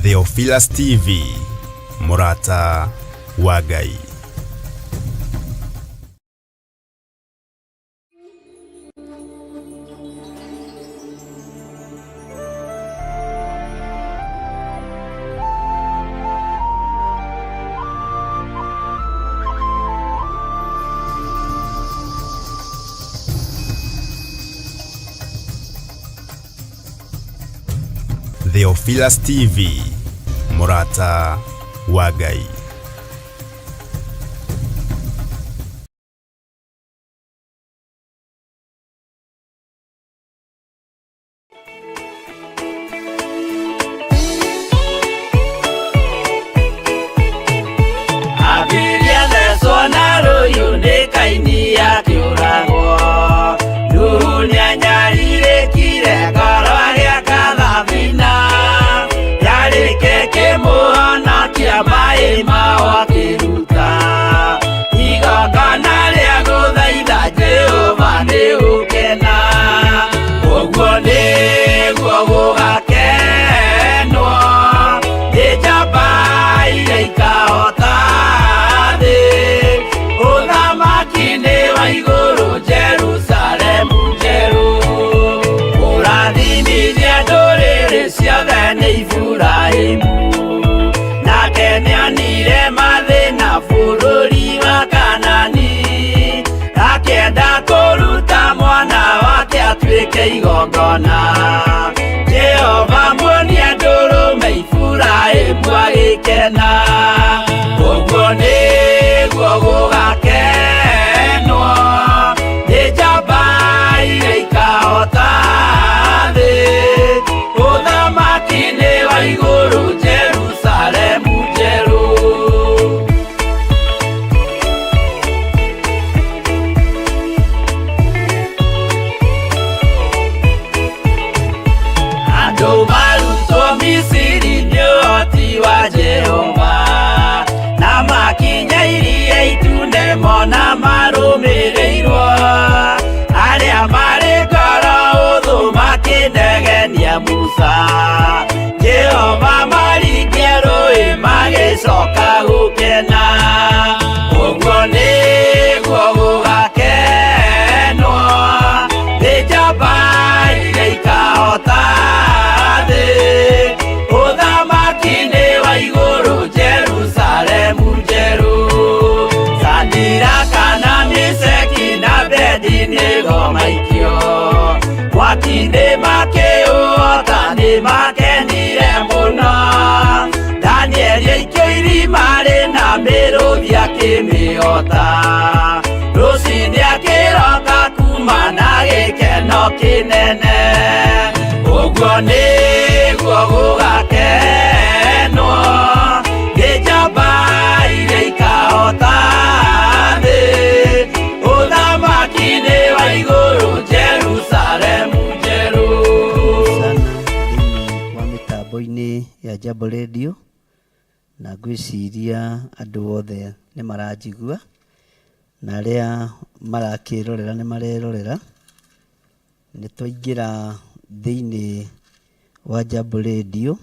Theophilus TV, Murata wa Ngai. Theophilus TV, Murata wa Ngai. Abiria the sonaro yunika inia kiurago dunia nyarire kire kararia kadhavina yari keke muona kia mai mawa kiruta igongana ria guthaitha Jehova ni ukena uguo niguo gugakenwo ni njamba iria ikahota uthamaki-inĩ wa igũrũ Jerusalemu njerũ ũrathimithie ndũrĩrĩ ciothe nĩ Iburahĩmu nake nĩonire mathĩna bũrũri wa Kanani akĩenda kũruta mwana wake atuĩke igongona Jehova muonie ndũrũme Iburahĩmu agĩkena ũguo nĩguo gũgakenwo nĩ njamba iria ikahota thĩ ũthamaki-inĩ wa igũrũ Jerusalemu njerũ. Andũ marutwo Misiri nĩ ũhoti wa Jehova na makinya iria itune mona marũmĩrĩirwo arĩa marĩ ngoro ũthũ makĩnegenia Musa Jehova maringie rũĩ magĩcoka gũkena ũguo nĩguo gũgakenwo nĩ njamba iria ikahota thĩ ũthamaki-inĩ wa igũrũ Jerusalemu njerũ Shadiraka na Meshaki na Abedinego maikio mwaki-inĩ makĩũhota nĩ makenire mũno Danieli aikio irima rĩna mĩrũthi akĩmĩhota rũciinĩ akĩroka kuma na gĩkeno kĩnene ũguo nĩguo gũgakenwo nĩ njamba iria ikahota thĩ ũthamaki-inĩ wa igũrũ Jerusalemu njerũ. Sana thĩinĩ wa mĩtambo-inĩ ya Jambo Radio na ngwĩciria andũ othe nĩ maranjigua na arĩa marakĩrorera nĩ marerorera nĩ twaingĩra thĩinĩ wa Jambo Radio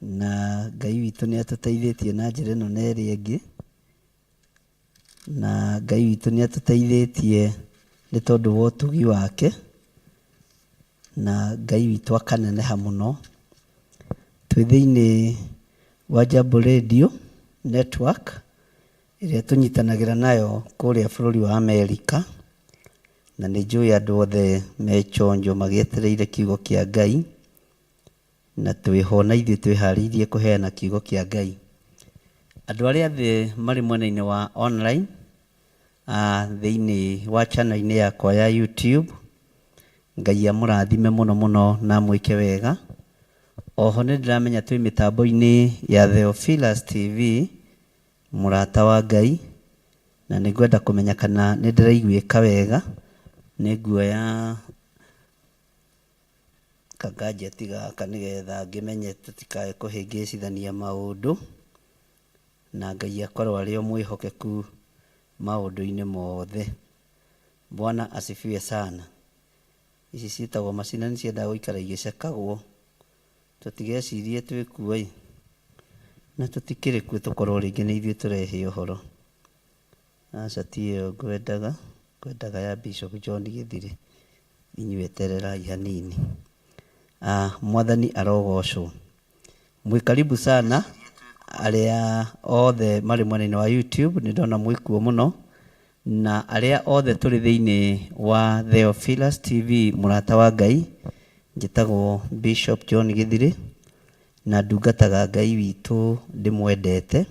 na Ngai witũ nĩ atũteithĩtie na njĩra ĩno na ĩrĩa ĩngĩ na Ngai witũ nĩ atũteithĩtie nĩ tondũ wa ũtugi wake na Ngai witũ akaneneha mũno twĩ thĩinĩ wa Jambo Radio Network ĩrĩa tũnyitanagĩra nayo kũrĩa bũrũri wa Amerika na nĩ njũĩ andũ othe mechonjo magĩetereire kiugo kĩa Ngai na twĩho na ithuĩ twĩharĩirie kũheana kiugo kĩa Ngai. Andũ arĩa thĩ marĩ mwena-inĩ wa online thĩinĩ wa channel-inĩ yakwa ya YouTube Ngai amũrathime mũno mũno na mwĩke wega. Oho nĩ ndĩramenya twĩ mĩtambo-inĩ ya Theophilus TV Murata wa Ngai na nĩ ngwenda kũmenya kana nĩ ndĩraiguĩka wega nĩ nguoya kaganjeti gaka nĩgetha ngĩmenye tũtikae kũhĩngĩcithania maũndũ na Ngai akorwo arĩ o mwĩhokeku maũndũ-inĩ mothe. Bwana asifiwe sana. Ici ciĩtagwo macina nĩ ciendaga gũikara igĩcekagwo tutigecirie twikuoi na tutikire kwe tukorwo ringi ni ithuĩ turehe uhoro. Aca tiyo ngwendaga ya Bishop John Githiri inyuĩ etererai hanini. Mwathani arogocwo. Mwĩ karibu sana aria othe marĩ mwena-inĩ wa YouTube, nĩ ndona mwĩkuo mũno, na aria othe tũrĩ thĩinĩ wa Theophilus TV mũrata wa Ngai. Njĩtagwo Bishop John Githiri na ndungataga Ngai witũ ndĩmwendete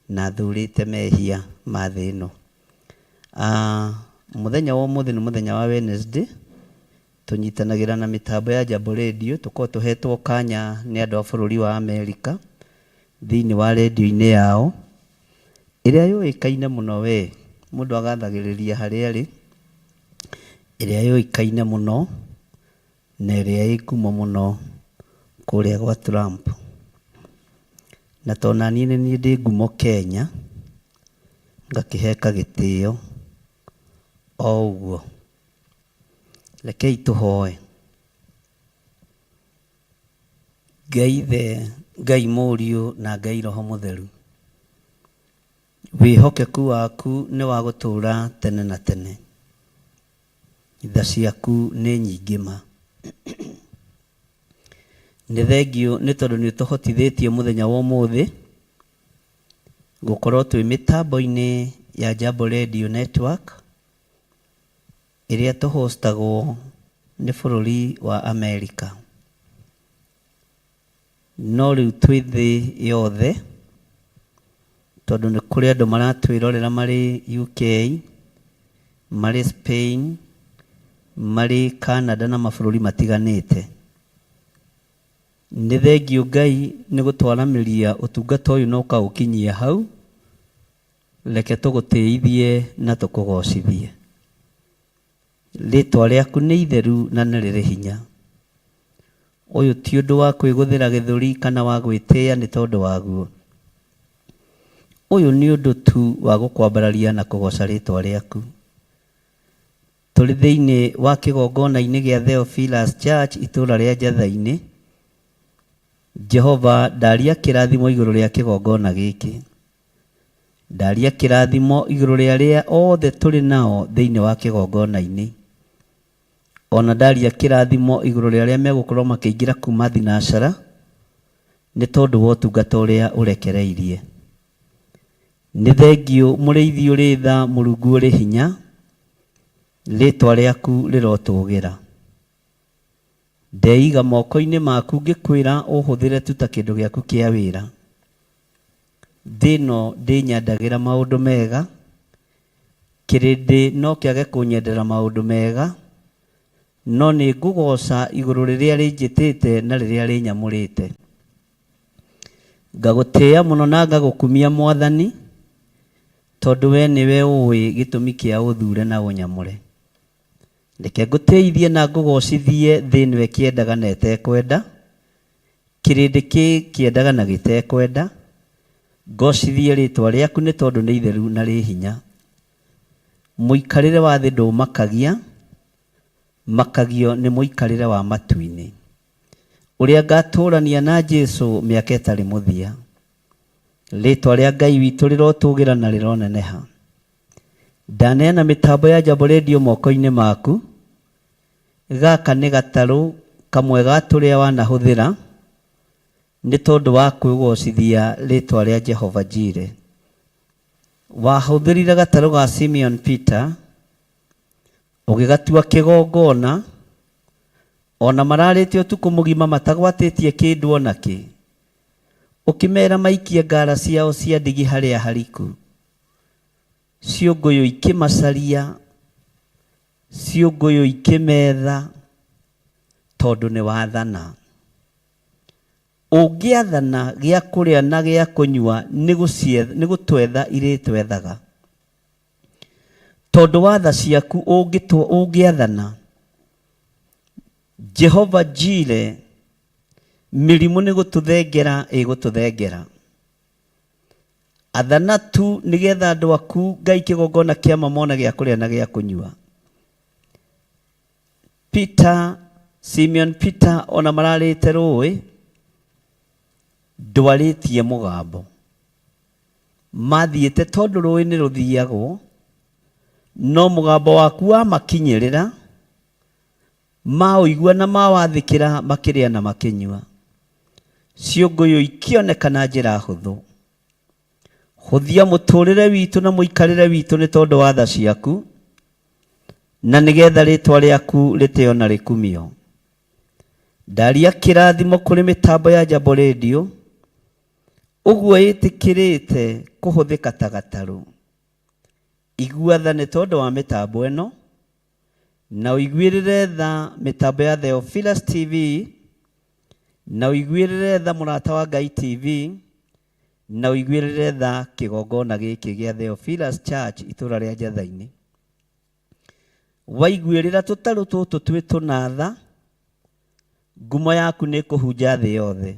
na thurĩte mehia ma thĩ ĩno. Mũthenya wa ũmũthĩ nĩ mũthenya wa Wednesday, tũnyitanagĩra na mĩtambo ya Jambo Radio, tũkorwo tũhetwo kanya nĩ andũ a bũrũri wa Amerika thĩinĩ wa radio-inĩ yao ĩrĩa yũĩkaine mũno we mũndũ agathagĩrĩria harĩa arĩ, ĩrĩa yũĩkaine mũno na ĩrĩa ĩ ngumo mũno kũrĩa gwa Trump. Na tona niĩ nĩ niĩ ndĩ ngumo Kenya, ngakĩheka gĩtĩo o ũguo. Rekei tũhoe. Ngai Ithe, Ngai Mũriũ na Ngai Roho Mũtheru, wĩhokeku waku nĩ wa gũtũũra tene na tene. Itha ciaku nĩ nyingĩ ma. Nĩ thengio nĩ tondũ nĩ ũtũhotithĩtie mũthenya wa ũmũthĩ gũkorwo twĩ mĩtambo-inĩ ya Jambo Radio Network ĩrĩa tũhostagwo nĩ bũrũri wa Amerika. No rĩu twĩ thĩ yothe tondũ nĩ kũrĩ andũ maratwĩrorera marĩ UK, marĩ Spain, marĩ Canada na mabũrũri matiganĩte. Nĩ thengio Ngai nĩ gũtwaranĩria ũtungata ũyũ na ũkaũkinyia hau. Reke tũgũtĩithie na tũkũgocithie. Rĩtwa rĩaku nĩ itheru na nĩ rĩrĩ hinya. Ũyũ ti ũndũ wa kwĩgũthĩra gĩthũri kana wa gwĩtĩĩa nĩ tondũ waguo. Ũyũ nĩ ũndũ tu wa gũkwambararia na kũgoca rĩtwa rĩaku. Tũrĩ thĩinĩ wa kĩgongona-inĩ gĩa Theophilus Church itũũra rĩa Njatha-inĩ. Jehova ndaria kĩrathimo igũrũ rĩa kĩgongona gĩkĩ. Ndaria kĩrathimo igũrũ rĩa arĩa othe tũrĩ nao thĩinĩ wa kĩgongona-inĩ. Ona ndaria kĩrathimo igũrũ rĩa arĩa megũkorwo makĩingĩra kuma thinacara nĩ tondũ wa ũtungata ũrĩa ũrekereirie. Nĩ thengio mũrĩithi ũrĩ tha, Mũrungu ũrĩ hinya, rĩtwa rĩaku rĩrotũgĩra. Ndeiga moko-inĩ maku ngĩkwĩra ũhũthĩre tu ta kĩndũ gĩaku kĩa wĩra. Thĩ ĩno ndĩnyendagĩra maũndũ mega, kĩrĩndĩ no kĩage kũnyendera maũndũ mega, no nĩ ngũgoca igũrũ rĩrĩa rĩnjĩtĩte na rĩrĩa rĩnyamũrĩte. Ngagũtĩĩa mũno na ngagũkumia Mwathani, tondũ we nĩwe ũĩ gĩtũmi kĩa ũthure na ũnyamũre. Reke ngũtĩithie na ngũgocithie thĩ nĩwe kĩendaga na etekwenda, kĩrĩndĩ kĩendaga na gĩtekwenda. Ngocithie rĩtwa rĩaku nĩ tondũ nĩ itheru na rĩ hinya. Mũikarĩre wa thĩ ndũmakagia, makagio nĩ mũikarĩre wa matu-inĩ. Ũrĩa ngatũrania na Jesũ mĩaka ĩtarĩ mũthia. Rĩtwa rĩa Ngai witũ rĩrotũgĩra na rĩroneneha. Ndaneana mĩtambo ya Jambo Radio moko-inĩ maku. Gaka nĩ gatarũ kamwe ga tũrĩa wanahũthĩra nĩ tondũ wa kwĩgocithia rĩtwa rĩa Jehova Jireh. Wahũthĩrire gatarũ ga Simeon Peter ũgĩgatua kĩgongona, ona mararĩte ũtukũ mũgima matagwatĩtie kĩndũ ona kĩ. Ũkĩmera maikie ngara ciao cia ndigi harĩa hariku. Ciũngũyũ ikĩmacaria, ciũngũyũ ikĩmetha, tondũ nĩ wathana. Ũngĩathana gĩa kũrĩa na gĩa kũnyua nĩ gũtwetha irĩtwethaga. Tondũ watha ciaku ũngĩathana. Jehova Jireh, mĩrimũ nĩ gũtũthengera ĩgũtũthengera. Athana tu nĩgetha andũ aku Ngai kĩgongona kĩa mamona gĩa kũrĩa na gĩa kũnyua. Simeon Peter ona mararĩte rũĩ ndwarĩtie mũgambo mathiĩte tondũ rũĩ nĩ rũthiagwo no mũgambo waku wamakinyĩrĩra maũigua na mawathĩkĩra makĩrĩa na makĩnyua ciũngũyũ ikĩoneka na njĩra hũthũ hũthia mũtũrĩre witũ na mũikarĩre witũ nĩ tondũ wa tha ciaku na nĩgetha rĩtwa rĩaku rĩtĩo na rĩkumio ndaria kĩrathimo kũrĩ mĩtambo ya Jambo Radio ũguo ĩtĩkĩrĩte kũhũthĩka ta gatarũ igua tha nĩ tondũ wa mĩtambo ĩno na ũiguĩrĩre tha mĩtambo ya Theophilus TV na ũiguĩrĩre tha Mũrata wa Ngai TV na ũiguĩrĩre tha kĩgongona gĩkĩ gĩa Theophilus Church itũra rĩa Njatha-inĩ waiguĩrĩra tũtarũ tũtũ twĩ tũnatha ngumo yaku nĩ kũhunja thĩ yothe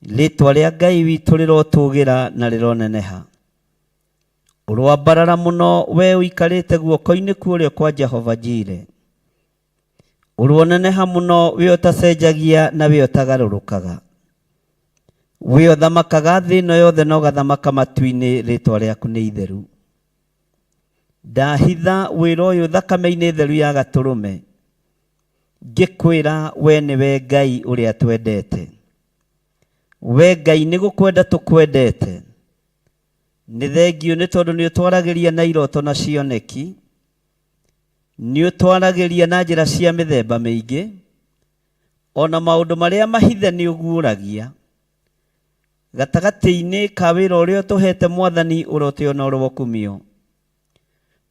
rĩtwa rĩa Ngai witũ rĩrotũgĩra na rĩroneneha ũrwambarara mũno we ũikarĩte guoko-inĩ kũrĩa kwa Jehova Jire ũrwoneneha mũno we ũtacenjagia na we ũtagarũrũkaga we ũthamakaga thĩ ĩno yothe na ũgathamaka matu-inĩ rĩtwa rĩaku nĩ itheru ndahitha wĩra ũyũ thakame-inĩ theru ya Gatũrũme ngĩkwĩra we nĩwe Ngai ũrĩa twendete we Ngai nĩ gũkwenda tũkwendete nĩ thengio nĩ tondũ nĩ ũtwaragĩria na iroto na cioneki nĩ ũtwaragĩria na njĩra cia mĩthemba mĩingĩ ona maũndũ marĩa mahithe nĩ ũguũragia gatagatĩ-inĩ ka wĩra ũrĩa ũtũhete Mwathani ũrotĩo na ũrĩwokumio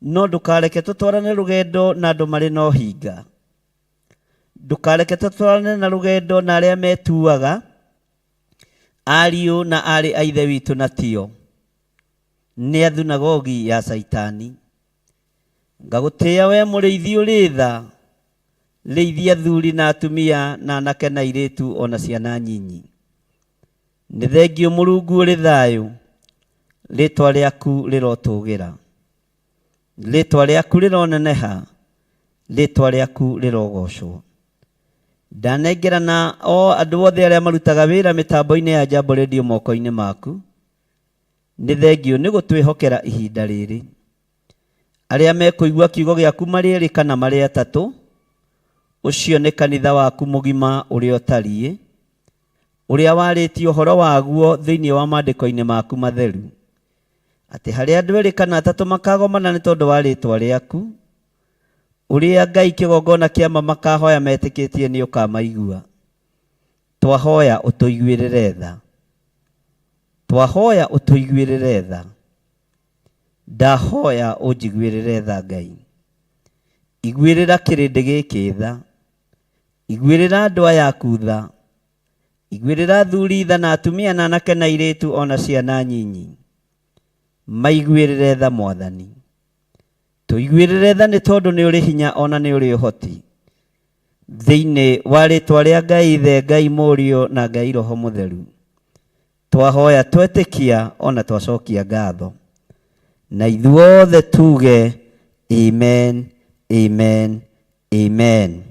no ndũkareke tũtwarane rũgendo na andũ marĩ na ũhinga ndũkareke tũtwarane na rũgendo na arĩa metuaga ariũ na arĩ a ithe witũ na tio nĩ a thunagogi ya Saitani ngagũtĩĩa we mũrĩithi ũrĩ tha rĩithia athuri na atumia na anake na airĩtu ona ciana nyinyi nĩ thengio Mũrungu ũrĩ thayũ rĩtwa rĩaku rĩrotũgĩra rĩtwa rĩaku rĩroneneha rĩtwa rĩaku rĩrogocwo ndanengerana o andũ othe arĩa marutaga wĩra mĩtambo-inĩ ya Jambo Radio moko-inĩ maku nĩ thengio nĩ gũtwĩhokera ihinda rĩrĩ arĩa mekũigua kiugo gĩaku marĩ erĩ kana marĩ atatũ ũcio nĩ kanitha waku mũgima ũrĩa ũtariĩ ũrĩa warĩtie ũhoro waguo thĩinĩ wa maandĩko-inĩ maku matheru atĩ harĩ andũ erĩ kana atatũ makagomana nĩ tondũ wa rĩtwa rĩaku ũrĩa Ngai kĩgongona kĩama makahoya metĩkĩtie nĩ ũkamaigua twahoya ũtũiguĩrĩre tha twahoya ũtũiguĩrĩre tha ndahoya ũnjiguĩrĩre tha Ngai iguĩrĩra kĩrĩndĩ gĩkĩ tha iguĩrĩra andũ aya aku tha iguĩrĩra athuri tha na atumia na anake na airĩtu ona ciana nyinyi maiguĩrĩre tha Mwathani tũiguĩrĩre tha nĩ tondũ nĩ ũrĩ hinya ona nĩ ũrĩ ũhoti thĩinĩ wa rĩtwa rĩa Ngai Ithe Ngai Mũriũ na Ngai Roho Mũtheru twahoya twetĩkia ona twacokia ngatho na ithuothe tuge amen amen amen.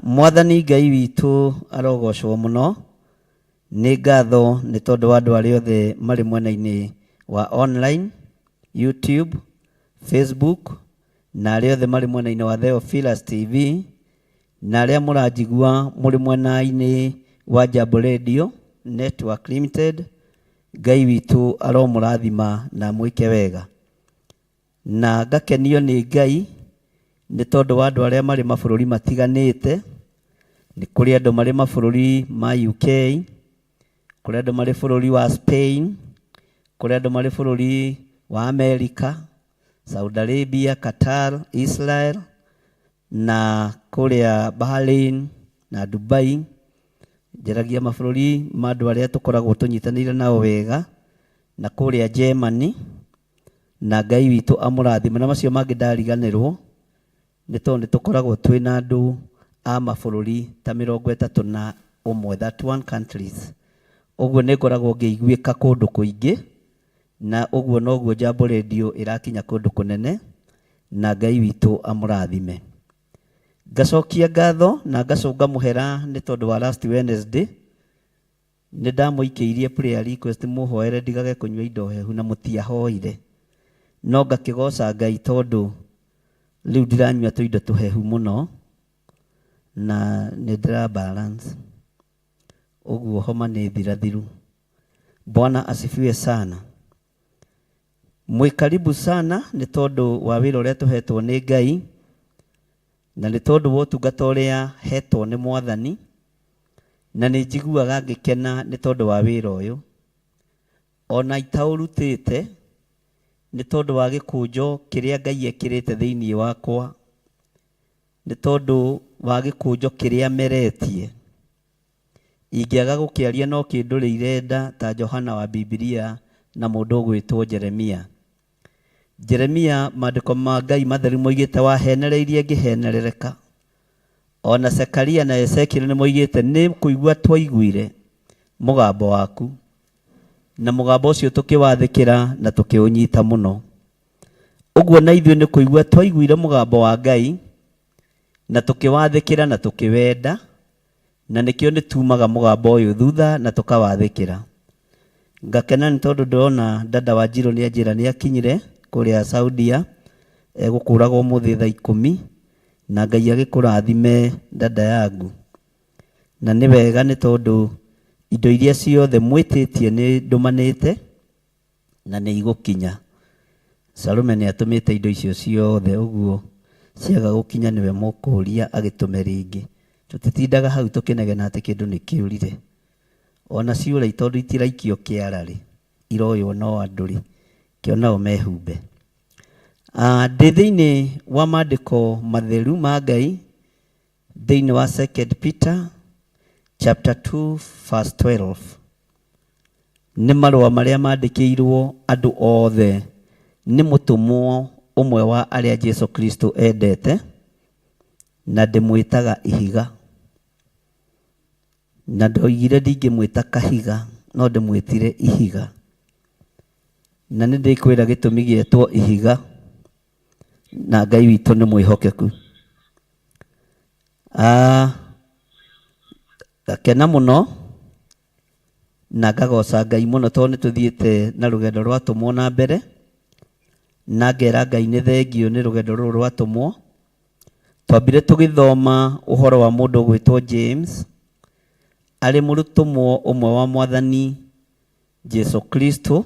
Mwathani Ngai witũ arogocwo mũno nĩ ngatho nĩ tondũ wa andũ arĩa othe marĩ mwena-inĩ wa online YouTube, Facebook na arĩa othe marĩ mwena-inĩ wa Theophilus TV na arĩa mũranjigua mũrĩ mwena-inĩ wa Jambo Radio Network Limited. Ngai witũ aromũrathima na mwĩke wega na ngakenio nĩ Ngai nĩ tondũ wa andũ arĩa marĩ mabũrũri matiganĩte. Nĩ kũrĩ andũ marĩ mabũrũri ma UK, kũrĩ andũ marĩ bũrũri wa Spain, kũrĩ andũ marĩ bũrũri wa America, Saudi Arabia, Qatar, Israel na kũrĩa Bahrain na Dubai. Njeragia mabũrũri ma andũ arĩa tũkoragwo tũnyitanĩire nao wega na kũrĩa Germany na Ngai witũ amũrathima na macio mangĩ ndariganĩrwo nĩ tondũ nĩ tũkoragwo twĩ na andũ a mabũrũri ta 31 31 countries. Ũguo nĩ ngoragwo ngĩiguĩka kũndũ kũingĩ na ũguo noguo Jambo Radio ĩrakinya kũndũ kũnene na Ngai witũ amũrathime. Ngacokia ngatho na ngacunga muhera nĩ tondũ wa last Wednesday nĩ ndamũikĩirie prayer request mũhoere ndigage kũnyua indo hehu na mũtiahoire, no ngakĩgoca Ngai tondũ rĩu ndiranyua tũindo tũhehu mũno na nĩ ndĩra balance, ũguo homa nĩ thirathiru. Bwana asifiwe sana. Mwĩ karibu sana nĩ tondũ wa wĩra ũrĩa tũhetwo nĩ Ngai na nĩ tondũ wa ũtungata ũrĩa hetwo nĩ Mwathani, na nĩ njiguaga ngĩkena nĩ tondũ wa wĩra ũyũ, ona itaũrutĩte nĩ tondũ wa gĩkũnjo kĩrĩa Ngai ekĩrĩte thĩinĩ wakwa, nĩ tondũ wa gĩkũnjo kĩrĩa meretie. Ingĩaga gũkĩaria no kĩndũrĩire nda ta Johana wa Biblia na mũndũ ũgwĩtwo Jeremia. Jeremia maandĩko ma Ngai matheru moigĩte wahenereirie ngĩhenerereka. Ona Zekaria na Ezekiel nĩ moigĩte nĩ kũigua twaiguire mũgambo waku, na mũgambo ũcio tũkĩwathĩkĩra na tũkĩũnyita mũno. Ũguo na ithuĩ nĩ kũigua twaiguire mũgambo wa Ngai na tũkĩwathĩkĩra na tũkĩwenda, na nĩkĩo nĩ tumaga mũgambo ũyũ thutha na tũkawathĩkĩra. Ngakena nĩ tondũ ndĩrona dada wa Njirũ nĩ anjĩra nĩ akinyire kũrĩa Saudia, egũkũragwo mũthĩ thaa 10, na Ngai agĩkũrathime dada yangu. Na nĩ wega nĩ tondũ indo iria ciothe mwĩtĩtie nĩ ndũmanĩte na nĩ igũkinya. Salome nĩ atũmĩte indo icio ciothe, ũguo ciaga gũkinya nĩwe mũkũria agĩtũme rĩngĩ. Tũtitindaga hau tũkĩnegena atĩ kĩndũ nĩ kĩũrire. Ona ciũra tondũ itiraikio kĩara rĩ, iroywo no andũ rĩ, kĩo nao mehumbe. Ndĩ thĩinĩ wa maandĩko matheru ma Ngai thĩinĩ wa 2 Peter chapter 2 verse 12. Nĩ marũa marĩa maandĩkĩirwo andũ othe nĩ mũtũmwo ũmwe wa arĩa Jesu Kristo endete, na ndĩmwĩtaga ihiga. Na ndoigire ndingĩmwĩta kahiga, no ndĩmwĩtire ihiga. Na nĩ ndĩkwĩra gĩtũmi gĩetwo ihiga, na Ngai witũ nĩ mwĩhokeku. Gakena mũno na ngagoca Ngai mũno tondũ nĩ tũthiĩte na rũgendo rwatũmwo na mbere, na ngera Ngai nĩ thengio nĩ rũgendo rũrũ rwatũmwo. Twambire tũgĩthoma ũhoro wa mũndũ ũgwĩtwo James, arĩ mũrutũmwo ũmwe wa Mwathani Jesu Kristo,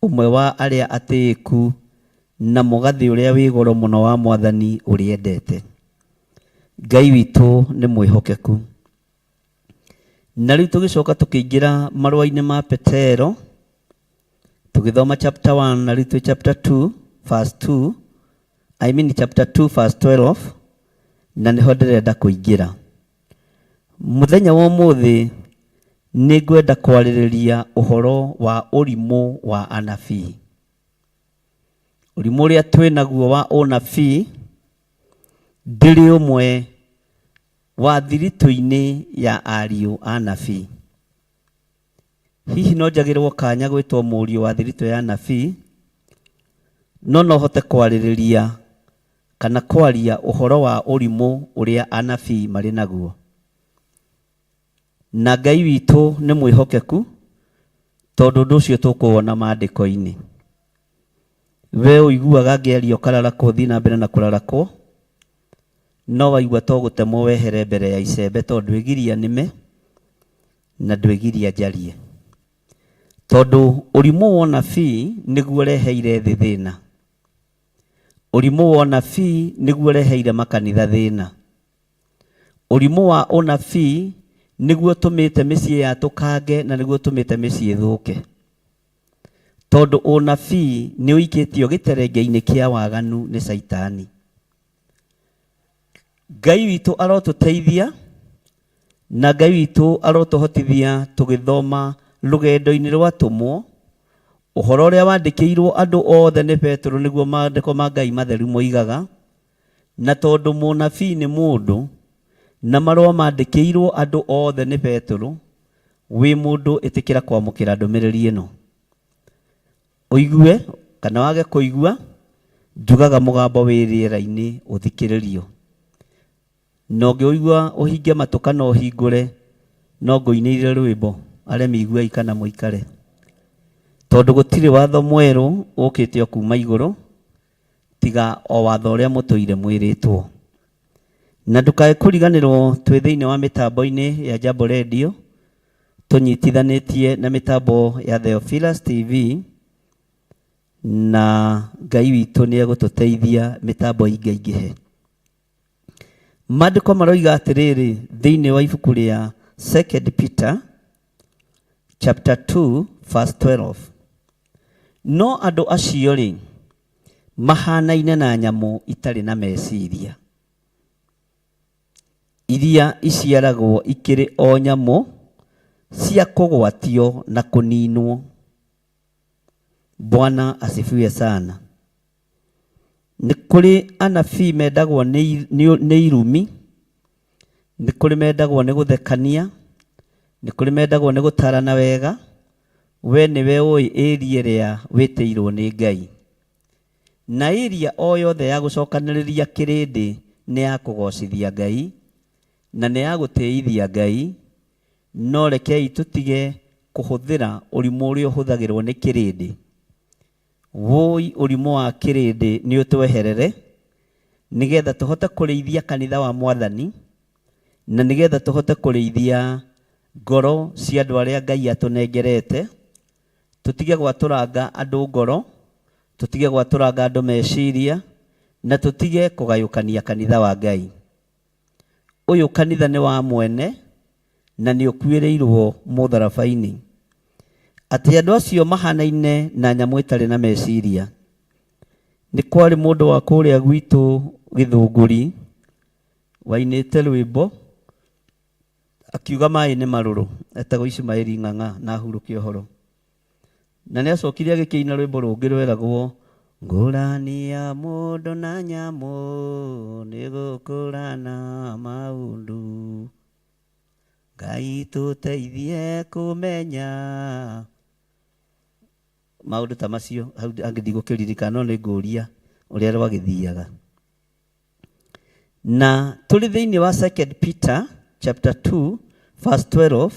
ũmwe wa arĩa atĩĩku na mũgathĩ ũrĩa wĩ goro mũno wa Mwathani ũrĩa endete. Ngai witũ nĩ mwĩhokeku. Na rĩu tũgĩcoka tũkĩingĩra marũa-inĩ ma Petero, tũgĩthoma chapter 1 na rĩu twĩ chapter 2 verse 2, chapter 2 verse 12, na nĩho ndĩrenda kũingĩra. Mũthenya wa ũmũthĩ nĩ ngwenda kwarĩrĩria ũhoro wa ũrimũ wa anabii. Ũrimũ ũrĩa twĩnaguo wa ũnabii ndĩrĩ ũmwe wa thiritũ-inĩ ya ariũ anabii. Hihi no njagĩrwo kanya gwĩtwo mũriũ wa thiritũ ya anabii, no hote kwarĩrĩria kana kwaria ũhoro wa ũrimũ ũrĩa anabii marĩ naguo. Na Ngai witũ nĩ mwĩhokeku tondũ ũndũ ũcio tũkũwona maandĩko-inĩ. We ũiguaga ngĩaria ũkararakwo thiĩ na mbere na kũrarakwo, no waigua to gũtemwo wehere mbere ya icembe tondũ ndwĩgiria nĩme na ndwĩgiria njarie. Tondũ ũrimũ wa ũnabii nĩguo ũreheire thĩ thĩna. Ũrimũ wa ũnabii nĩguo ũreheire makanitha thĩna. Ũrimũ wa ũnabii nĩguo ũtũmĩte mĩciĩ yatũkange na nĩguo ũtũmĩte mĩciĩ ĩthũke. Tondũ ũnabii nĩ ũikĩtio gĩterenge-inĩ kĩa waganu nĩ Saitani. Ngai witũ arotũteithia na Ngai witũ arotũhotithia tũgĩthoma rũgendo-inĩ rwatũmwo ũhoro ũrĩa wandĩkĩirwo andũ othe nĩ Petero, nĩguo maandĩko ma Ngai matheru moigaga. Na tondũ mũnabii nĩ mũndũ na marũa maandĩkĩirwo andũ othe nĩ Petero, wĩ mũndũ ĩtĩkĩra kwamũkĩra ndũmĩrĩri ĩno. Ũigue kana wage kũigua, njugaga mũgambo wĩ rĩera-inĩ ũthikĩrĩrio. no ngĩigua ũhinge matũ kana ũhingũre no ngũinĩire rwĩmbo arĩa mĩigua ikana mũikare, tondũ gũtirĩ watho mwerũ ũkĩte o kuma igũrũ tiga o watho ũrĩa mũtũire mwĩrĩtwo. Na ndũkae kũriganĩrwo twĩ thĩinĩ wa mĩtambo-inĩ ya Jambo Radio, tũnyitithanĩtie na mĩtambo ya Theophilus TV, na Ngai witũ nĩ egũtũteithia mĩtambo ingaingĩhe. Maandĩko maroiga atĩrĩrĩ thĩinĩ wa ibuku rĩa 2 Peter chapter 2 verse 12, no andũ acio rĩ mahanaine na nyamũ itarĩ na meciria, iria iciaragwo ikĩrĩ o nyamũ cia kũgwatio na kũninwo. Bwana asifiwe sana. Nĩ kũrĩ anabii mendagwo nĩ irumi, nĩ kũrĩ mendagwo nĩ gũthekania, nĩ kũrĩ mendagwo nĩ gũtarana wega. We nĩwe ũĩ area ĩrĩa wĩtĩirwo nĩ Ngai, na area o yothe ya gũcokanĩrĩria kĩrĩndĩ nĩ ya kũgocithia Ngai na nĩ ya gũtĩithia Ngai. No rekei tũtige kũhũthĩra ũrimũ ũrĩa ũhũthagĩrwo nĩ kĩrĩndĩ. Woi ũrimũ wa kĩrĩndĩ nĩ ũtweherere nĩgetha tũhote kũrĩithia kanitha wa Mwathani, na nĩgetha tũhote kũrĩithia ngoro cia andũ arĩa Ngai atũnengerete. Tũtige gwatũranga andũ ngoro, tũtige gwatũranga andũ meciria, na tũtige kũgayũkania kanitha wa Ngai. Ũyũ kanitha nĩ wa mwene na nĩ ũkuĩrĩirwo mũtharaba-inĩ. Atĩ andũ acio mahanaine na nyamũ itarĩ na meciria. Nĩ kwarĩ mũndũ wa kũrĩa gwitũ Gĩthũngũri wainĩte rwĩmbo akiuga maĩ nĩ marũrũ, etagwo Ismaili Ng'ang'a na ahurũke ũhoro, na nĩ acokire agĩkĩina rwĩmbo rũngĩ rweragwo ngũrani ya mũndũ na nyamũ nĩ gũkũrana maũndũ, Ngai tũteithie kũmenya maũndũ ta macio. Hau angĩndigũkĩririkana no nĩ ngũria ũrĩa rwagĩthiaga. Na tũrĩ thĩinĩ wa 2 Peter chapter 2 verse 12,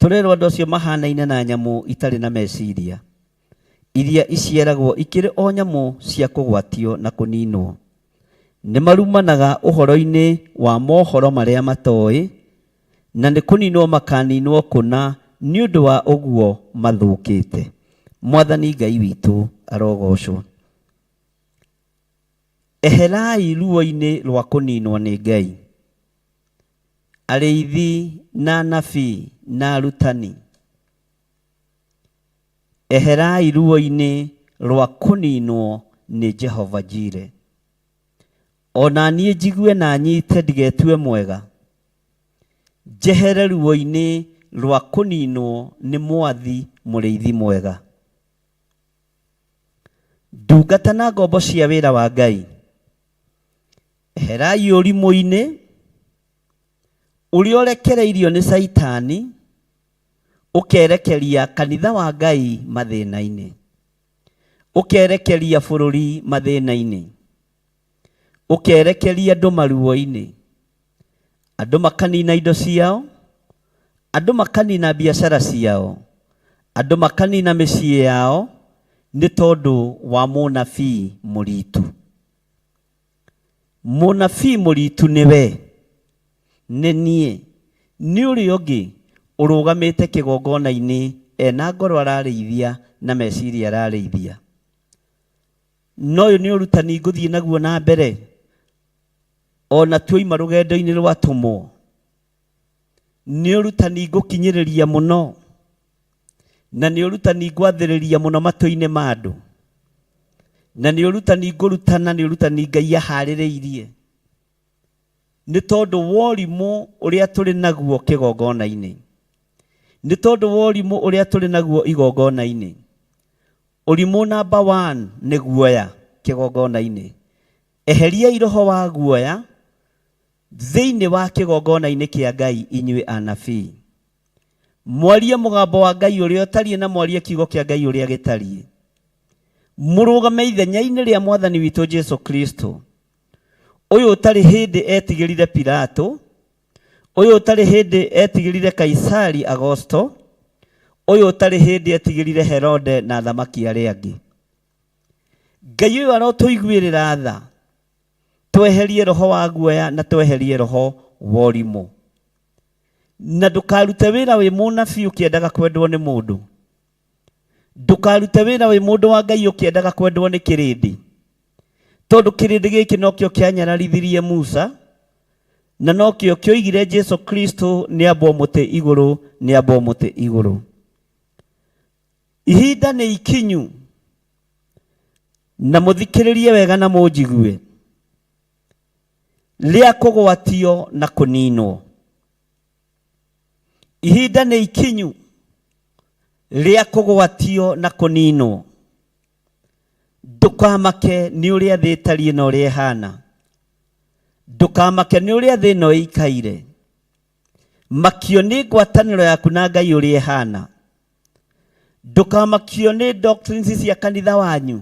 tũrerwo andũ acio mahanaine na nyamũ itarĩ na meciria, iria iciaragwo ikĩrĩ o nyamũ cia kũgwatio na kũninwo. Nĩ marumanaga ũhoro-inĩ wa mohoro marĩa matoĩ, na nĩ kũninwo makaninwo kũna nĩ ũndũ wa ũguo mathũkĩte. Mwathani Ngai witũ arogocwo. Eherai ruo-inĩ rwa kũninwo nĩ Ngai. Arĩithi na anabii na arutani, eherai ruo-inĩ rwa kũninwo nĩ Jehova Jire. Ona niĩ njigue na nyite ndigetue mwega, njehere ruo-inĩ rwa kũninwo nĩ Mwathi mũrĩithi mwega. Ndungata na ngombo cia wĩra wa Ngai, eherai ũrimũ-inĩ ũrĩa ũrekereirio nĩ Saitani ũkerekeria kanitha wa Ngai mathĩna-inĩ, ũkerekeria bũrũri mathĩna-inĩ, ũkerekeria andũ maruo-inĩ. Andũ makanina indo ciao, andũ makanina biacara ciao, andũ makanina mĩciĩ yao nĩ tondũ wa mũnabii mũritu. Mũnabii mũritu nĩwe, nĩ niĩ, nĩ ũrĩa ũngĩ ũrũgamĩte kĩgongona-inĩ ena ngoro ararĩithia na meciria ararĩithia. No ũyũ nĩ ũrutani ngũthiĩ naguo na mbere ona tuoima rũgendo-inĩ rwatũmwo. Nĩ ũrutani ngũkinyĩrĩria mũno, na nĩ ũrutani ngwathĩrĩria mũno matũ-inĩ ma andũ, na nĩ ũrutani ngũrutana, nĩ ũrutani Ngai aharĩrĩirie. Nĩ tondũ wa ũrimũ ũrĩa tũrĩ naguo kĩgongona-inĩ, nĩ tondũ wa ũrimũ ũrĩa tũrĩ naguo igongona-inĩ. Ũrimũ number 1 nĩ guoya kĩgongona-inĩ. Eheriai roho wa guoya thĩinĩ wa kĩgongona-inĩ kĩa Ngai, inyuĩ anabii. Mwarie mũgambo wa Ngai ũrĩa ũtariĩ na mwarie kiugo kĩa Ngai ũrĩa gĩtariĩ. Mũrũgame ithenya-inĩ rĩa Mwathani witũ Jesu Kristo. Uyu utari hindi etigirire Pilato, uyu utari hindi etigirire Kaisari Augusto, uyu utari hindi etigirire Herode na thamaki aria angi. Ngai uyu arotuiguirira tha, tweherie roho wa guoya na tweherie roho wa ũrimũ. Na ndukarute wĩra wĩ mũnabii ũkĩendaga kwendwo nĩ mũndũ. Ndukarute wĩra wĩ mũndũ wa Ngai ũkĩendaga kwendwo nĩ kĩrĩndĩ. Tondũ kĩrĩndĩ gĩkĩ nokĩo kĩanyararithirie Musa, na nokĩo kĩoigire Jesu Kristo nĩambwo mũtĩ igũrũ, nĩambwo mũtĩ igũrũ. Ihinda nĩ ikinyu, na mũthikĩrĩrie wega na mũnjigue, rĩa kũgwatio na kũninwo. Ihinda nĩ ikinyu, rĩa kũgwatio na kũninwo. Ndukamake nĩ ũrĩa thĩ ĩtariĩ na ũrĩa ĩhana. Ndukamake nĩ ũrĩa thĩ ĩno ĩikaire. Makio nĩ ngwatanĩro yaku na Ngai ũrĩa ĩhana. Ndukamakio nĩ doctrines cia kanitha wanyu.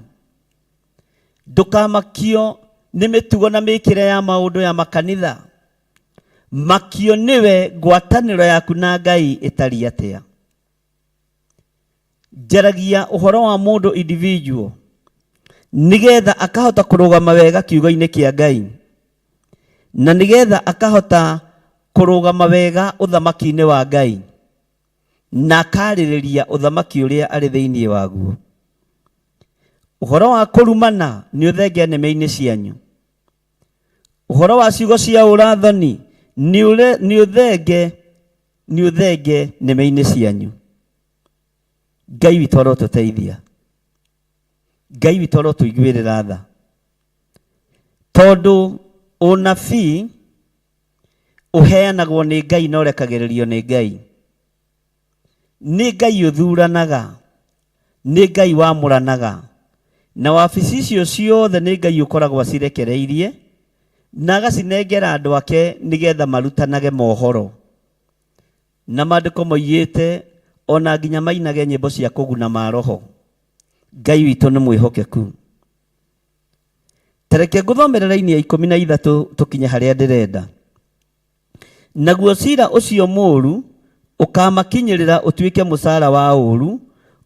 Ndukamakio nĩ mĩtugo na mĩkĩre ya maũndũ ya makanitha. Makio nĩwe ngwatanĩro yaku na Ngai ĩtariĩ atĩa. Njaragia ũhoro wa mũndũ individual, nigetha akahota kũrũgama wega kiugo-inĩ kĩa Ngai, na nigetha akahota kũrũgama wega ũthamaki-inĩ wa Ngai, na akarĩrĩria ũthamaki ũrĩa arĩ thĩinĩ waguo. Ũhoro wa kũrumana nĩ ũthenge nĩme-inĩ cianyu. Ũhoro wa ciugo cia ũrathoni nĩ ũthenge nĩme-inĩ cianyu. Ngai witũ arotũteithia. Ngai witũ arotũiguĩrĩra tha. Tondũ ũnabii ũheanagwo nĩ Ngai na ũrekagĩrĩrio nĩ Ngai. Nĩ Ngai ũthuranaga, nĩ Ngai wamũranaga, na wabici icio ciothe nĩ Ngai ũkoragwo acirekereirie na agacinengera andũ ake nĩgetha marutanage mohoro. Na maandĩko moigĩte ona nginya mainage nyĩmbo cia kũguna maroho. Ngai witũ nĩ mwĩhokeku. Tareke ngũthomere raini ya 13 tũkinye harĩa ndĩrenda. Naguo ciira ũcio mũũru ũkamakinyĩrĩra ũtuĩke mũcara wa ũũru,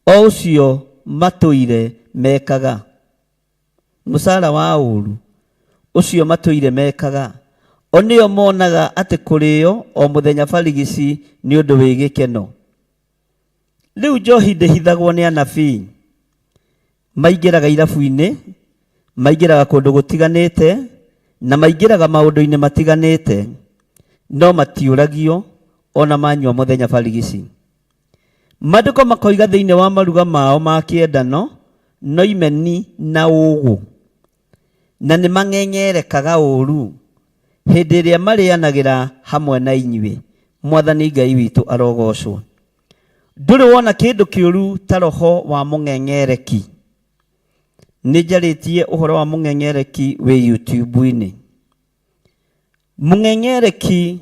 o ũcio matũire mekaga. Mũcara wa ũũru ũcio matũire mekaga. O nĩo monaga atĩ kũrĩo o mũthenya barigici nĩ ũndũ wĩ gĩkeno. Rĩu njohi ndĩhithagwo nĩ anabii. Maingĩraga irabu-inĩ, maingĩraga kũndũ gũtiganĩte, na maingĩraga maũndũ-inĩ matiganĩte, no matiũragio ona manyua mũthenya barigici. Maandĩko makoiga thĩinĩ wa maruga mao ma kĩendano, no imeni na ũũgũ, na nĩ mang'eng'erekaga ũũru hĩndĩ ĩrĩa marĩanagĩra hamwe na inyuĩ. Mwathani Ngai witũ arogocwo. Ndũrĩ wona kĩndũ kĩũru ta roho wa mũng'eng'ereki. Nĩ njarĩtie ũhoro wa mũng'eng'ereki wĩ YouTube-inĩ. Mũng'eng'ereki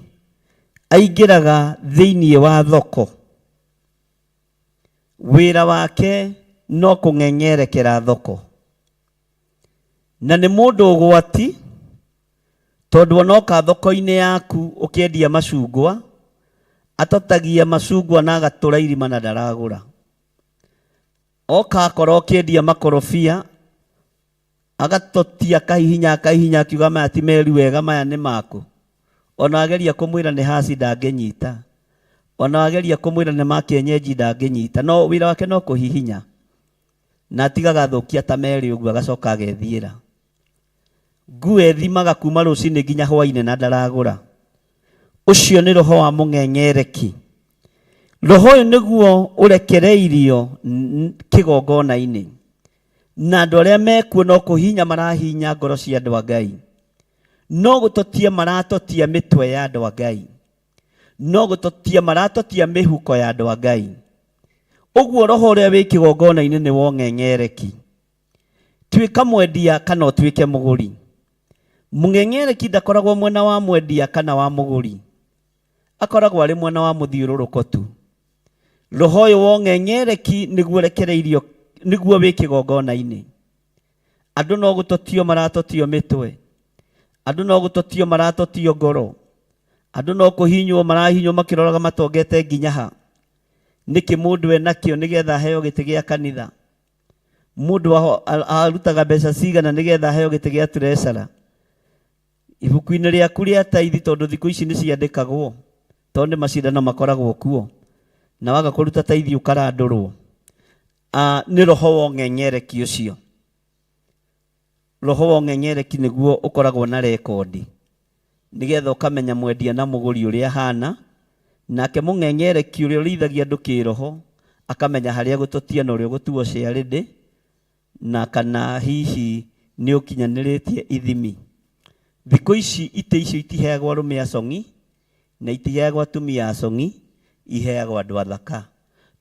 aingĩraga thĩinĩ wa thoko. Wĩra wake no kũng'eng'erekera thoko. Na nĩ mũndũ ũgwati, tondũ onoka thoko-inĩ yaku ũkĩendia macungwa, atotagia macungwa na agatũra irima na ndaragũra. Oka akorwo ũkĩendia makorobia, agatotia kahihinya akiuga maya ti meru wega, maya nĩ maku. Ona ageria kũmwĩra nĩ haci ndangĩnyita. Ona ageria kũmwĩra nĩ ma kienyeji ndangĩnyita. No wĩra wake no kũhihinya. Na atigaga thũkia ta merĩ ũguo agacoka agethiĩra. Nguo ethimaga kuma rũcinĩ nginya hwainĩ na ndaragũra. Ũcio nĩ roho wa mũng'eng'ereki. Roho ũyũ nĩguo ũrekereirio kĩgongona-inĩ. Na andũ arĩa mekuo no kũhinya marahinya ngoro cia andũ a Ngai. No gũtotia maratotia mĩtwe ya andũ a Ngai. No gũtotia maratotia mĩhuko ya andũ a Ngai. Ũguo roho ũrĩa wĩ kĩgongona-inĩ nĩ wa ũng'eng'ereki. Tuĩka mwendia kana ũtuĩke mũgũri. Mũng'eng'ereki ndakoragwo mwena wa mwendia kana wa mũgũri. Akoragwo arĩ mwena wa mũthiũrũrũko tu. Roho ũyũ wa ũng'eng'ereki nĩguo rekereirio, nĩguo wĩ kĩgongona-inĩ. Andũ no gũtotio maratotio mĩtwe. Andũ no gũtotio maratotio ngoro. Andũ no kũhinywo marahinywo makĩroraga matongete nginya ha. Nĩkĩ mũndũ enakĩo nĩgetha aheo gĩtĩ gĩa kanitha? Mũndũ arutaga mbeca cigana nĩgetha aheo gĩtĩ gĩa treasurer? Ibuku-inĩ rĩaku rĩa tithe, tondũ thikũ ici nĩ ciandĩkagwo, tondũ nĩ macindano makoragwo kuo, na waga kũruta tithe ũkarandũrwo. Nĩ roho wa ng'eng'ereki ũcio. Roho wa ng'eng'ereki nĩguo ũkoragwo na rekondi, nĩgetha ũkamenya mwendia na mũgũri ũrĩa ahana, nake mũng'eng'ereki ũrĩa ũrĩithagia andũ kĩroho akamenya harĩa gũtotia na ũrĩa gũtuo ciarĩndĩ, na kana hihi nĩ ũkinyanĩrĩtie ithimi. Thikũ ici itĩ icio itiheagwo arũme acong'i na itiheagwo atumia acong'i, iheagwo andũ athaka,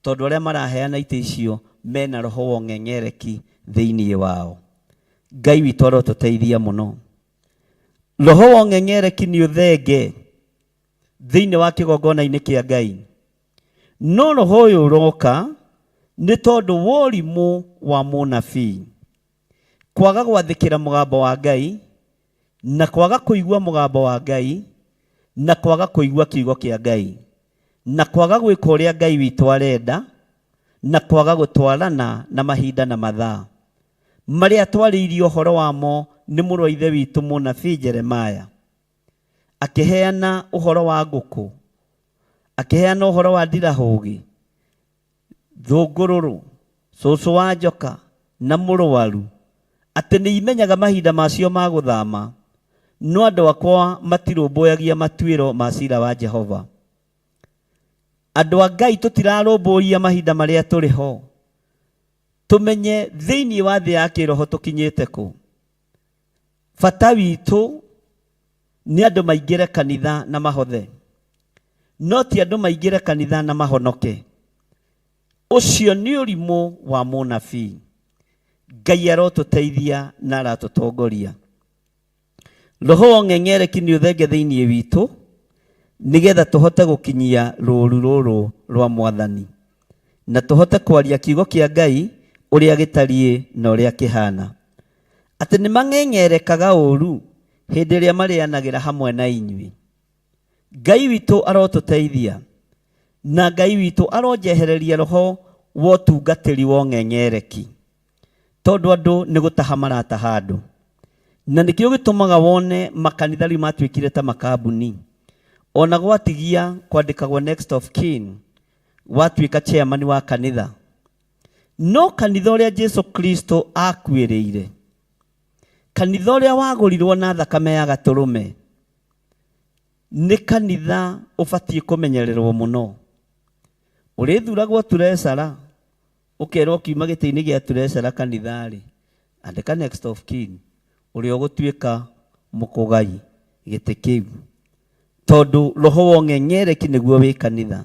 tondũ arĩa maraheana itĩ icio mena roho wa ng'eng'ereki thĩinĩ wao. Ngai witũ arotũteithia mũno. Roho wa ng'eng'ereki nĩ ũthenge thĩinĩ wa kĩgongona-inĩ kĩa Ngai. No roho ũyũ ũroka nĩ tondũ wa ũrimũ wa mũnabii, kwaga gwathĩkĩra mũgambo wa Ngai, na kwaga kũigua mũgambo wa Ngai, na kwaga kũigua kiugo kĩa Ngai, na kwaga gwĩka ũrĩa Ngai witũ arenda, na kwaga gũtwarana na mahinda na mathaa marĩa twarĩirie ũhoro wamo nĩ mũrũ wa ithe witũ mũnabii Jeremaya, akĩheana ũhoro wa ngũkũ, akĩheana ũhoro wa ndirahũgĩ, thũngũrũrũ, cũcũ wa njoka na mũrũaru, atĩ nĩ imenyaga mahinda macio ma gũthama, no andũ akwa matirũmbũyagia matuĩro ma ciira wa Jehova. Andũ a Ngai tũtirarũmbũia mahinda marĩa tũrĩ ho, tũmenye thĩinĩ wa thĩ ya kĩroho tũkinyĩte kũ. Bata witũ nĩ andũ maingĩre kanitha na mahothe, no ti andũ maingĩre kanitha na mahonoke. Ũcio nĩ ũrimũ wa mũnabii. Ngai arotũteithia na aratũtongoria. Roho wa ng'eng'ereki nĩ ũthenge thĩinĩ witũ, nĩgetha tũhote gũkinyia rũũru rũrũ rwa Mwathani, na tũhote kwaria kiugo kĩa Ngai ũrĩa gĩtariĩ na ũrĩa kĩhana. Atĩ nĩ mang'eng'erekaga ũru hĩndĩ ĩrĩa marĩanagĩra hamwe na inyuĩ. Ngai witũ arotũteithia, na Ngai witũ aronjehereria roho wa ũtungatĩri wa ng'eng'ereki, tondũ andũ nĩ gũtaha marataha andũ. Na nĩkĩo gĩtũmaga wone makanitha rĩu matuĩkire ta makambuni. Ona gwatigia kwandĩkagwo next of kin, watuĩka chairman wa kanitha. No kanitha ũrĩa Jesu Kristo akuĩrĩire, kanitha ũrĩa wagũrirwo na thakame ya gatũrũme, nĩ kanitha ũbatiĩ kũmenyererwo mũno. Ũrĩthuragwo treasurer, ũkerwo kiuma gĩtĩ-inĩ gĩa treasurer kanitha-rĩ, andĩka next of kin, ũrĩa ũgũtuĩka mũkũgai gĩtĩ kĩu, tondũ roho wa ng'eng'ereki nĩguo wĩ kanitha.